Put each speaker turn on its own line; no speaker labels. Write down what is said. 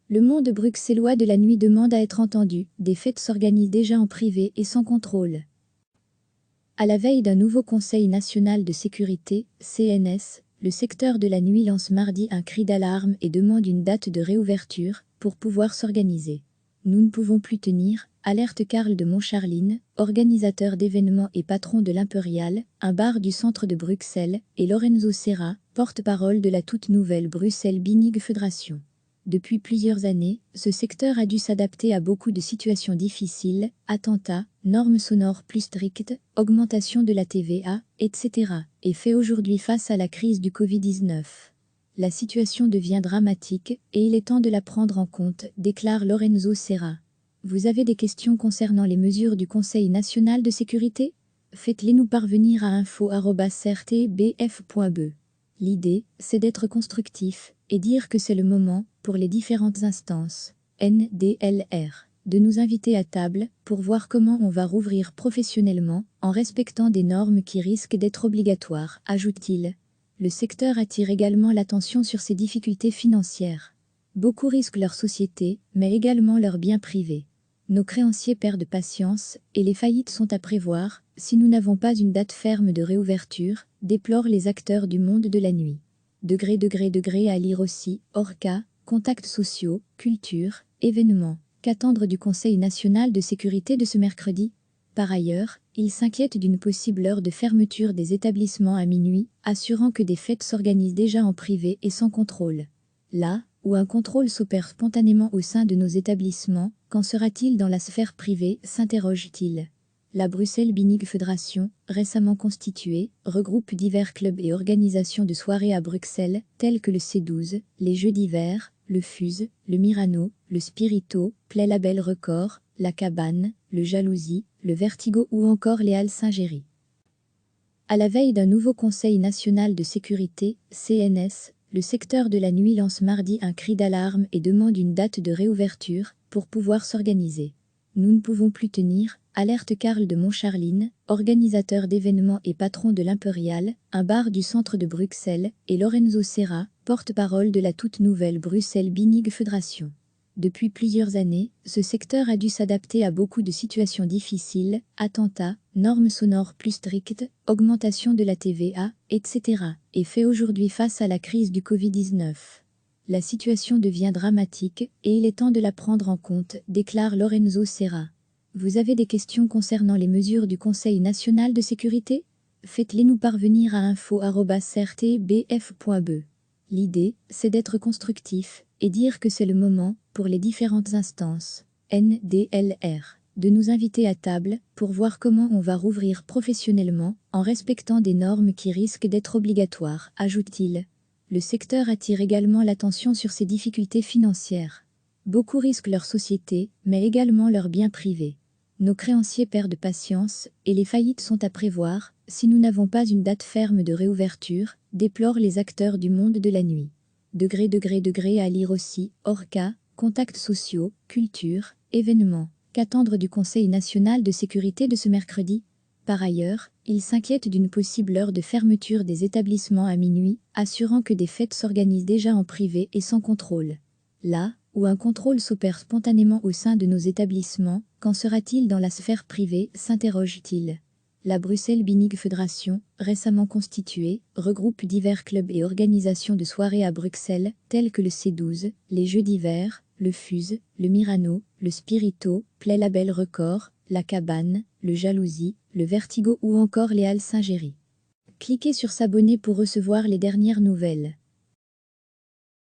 Le monde bruxellois de la nuit demande à être entendu, des fêtes s'organisent déjà en privé et sans contrôle. À la veille d'un nouveau Conseil national de sécurité, CNS, le secteur de la nuit lance mardi un cri d'alarme et demande une date de réouverture pour pouvoir s'organiser. Nous ne pouvons plus tenir, alerte Karl de Montcharline, organisateur d'événements et patron de l'Imperial, un bar du centre de Bruxelles, et Lorenzo Serra, porte-parole de la toute nouvelle Bruxelles Binig Fédération. Depuis plusieurs années, ce secteur a dû s'adapter à beaucoup de situations difficiles, attentats, normes sonores plus strictes, augmentation de la TVA, etc., et fait aujourd'hui face à la crise du Covid-19. La situation devient dramatique et il est temps de la prendre en compte, déclare Lorenzo Serra. Vous avez des questions concernant les mesures du Conseil national de sécurité? Faites-les nous parvenir à info@rtbf.be. L'idée, c'est d'être constructif et dire que c'est le moment, pour les différentes instances, NDLR, de nous inviter à table pour voir comment on va rouvrir professionnellement en respectant des normes qui risquent d'être obligatoires, ajoute-t-il. Le secteur attire également l'attention sur ses difficultés financières. Beaucoup risquent leur société, mais également leurs biens privés. Nos créanciers perdent patience et les faillites sont à prévoir si nous n'avons pas une date ferme de réouverture, déplorent les acteurs du monde de la nuit. Degré à lire aussi, Orca, contacts sociaux, culture, événements. Qu'attendre du Conseil national de sécurité de ce mercredi? Par ailleurs, il s'inquiète d'une possible heure de fermeture des établissements à minuit, assurant que des fêtes s'organisent déjà en privé et sans contrôle. Là où un contrôle s'opère spontanément au sein de nos établissements, qu'en sera-t-il dans la sphère privée, s'interroge-t-il. La Bruxelles Binig Fédération, récemment constituée, regroupe divers clubs et organisations de soirées à Bruxelles, tels que le C12, les Jeux d'hiver, le Fuse, le Mirano, le Spirito, Play Label Record, la Cabane, le Jalousie, le Vertigo ou encore les Halles Saint-Géry. À la veille d'un nouveau Conseil national de sécurité, CNS, le secteur de la nuit lance mardi un cri d'alarme et demande une date de réouverture pour pouvoir s'organiser. Nous ne pouvons plus tenir, alerte Karl de Montcharline, organisateur d'événements et patron de l'Imperial, un bar du centre de Bruxelles, et Lorenzo Serra, porte-parole de la toute nouvelle Bruxelles Binig Fédération. Depuis plusieurs années, ce secteur a dû s'adapter à beaucoup de situations difficiles, attentats, normes sonores plus strictes, augmentation de la TVA, etc., et fait aujourd'hui face à la crise du Covid-19. La situation devient dramatique et il est temps de la prendre en compte, déclare Lorenzo Serra. Vous avez des questions concernant les mesures du Conseil national de sécurité? Faites-les nous parvenir à info@rtbf.be. L'idée, c'est d'être constructif et dire que c'est le moment, pour les différentes instances, NDLR, de nous inviter à table pour voir comment on va rouvrir professionnellement en respectant des normes qui risquent d'être obligatoires, ajoute-t-il. Le secteur attire également l'attention sur ses difficultés financières. Beaucoup risquent leur société, mais également leurs biens privés. Nos créanciers perdent patience et les faillites sont à prévoir si nous n'avons pas une date ferme de réouverture, déplorent les acteurs du monde de la nuit. Degré à lire aussi, Orca, contacts sociaux, culture, événements. Qu'attendre du Conseil national de sécurité de ce mercredi? Par ailleurs, il s'inquiète d'une possible heure de fermeture des établissements à minuit, assurant que des fêtes s'organisent déjà en privé et sans contrôle. Là où un contrôle s'opère spontanément au sein de nos établissements, qu'en sera-t-il dans la sphère privée, s'interroge-t-il. La Bruxelles Binig Fédération, récemment constituée, regroupe divers clubs et organisations de soirées à Bruxelles, tels que le C12, les Jeux d'hiver, le Fuse, le Mirano, le Spirito, Play Label Record, la Cabane, le Jalousie, le Vertigo ou encore les Halles Saint-Géry. Cliquez sur s'abonner pour recevoir les dernières nouvelles.